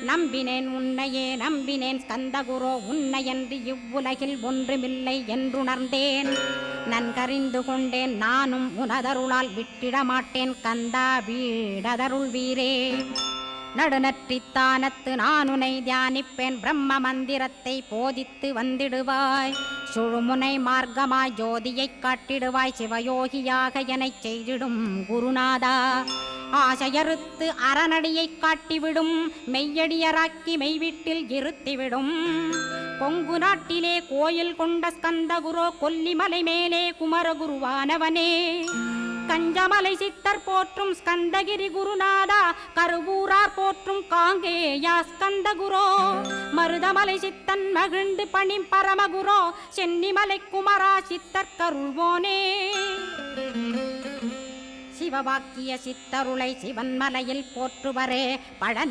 நம்பினேன் உன்னையே நம்பினேன் ஸ்கந்தகுரோ உன்னையன்றி இவ்வுலகில் ஒன்றுமில்லை என்றுணர்ந்தேன். நன்கறிந்து கொண்டேன் நானும் உனதருளால் விட்டிட மாட்டேன் கந்தா வீடதருள் வீரே. நடுநற்றித்தானத்து நானுனை தியானிப்பேன் பிரம்ம மந்திரத்தை போதித்து வந்திடுவாய். சுழுமுனை மார்க்கமாய் ஜோதியைக் காட்டிடுவாய் சிவயோகியாக எனச் செய்திடும் குருநாதா. ஆசையறுத்து அறநடியைக் காட்டிவிடும் மெய்யடியராக்கி மெய்வீட்டில் இருத்திவிடும். கொங்கு நாட்டிலே கோயில் கொண்ட ஸ்கந்தகுரோ கொல்லிமலை மேலே குமரகுருவானவனே. கஞ்சமலை சித்தர் போற்றும் ஸ்கந்தகிரி குருநாதா கருவூரார் போற்றும் காங்கேயா ஸ்கந்தகுரோ. மருதமலை சித்தன் மகிழ்ந்து பணி பரமகுரோ சென்னிமலை குமரா சித்தர் கருள்வோனே. சிவவாக்கிய சித்தருளை சிவன்மலையில் போற்றுவரே பழனி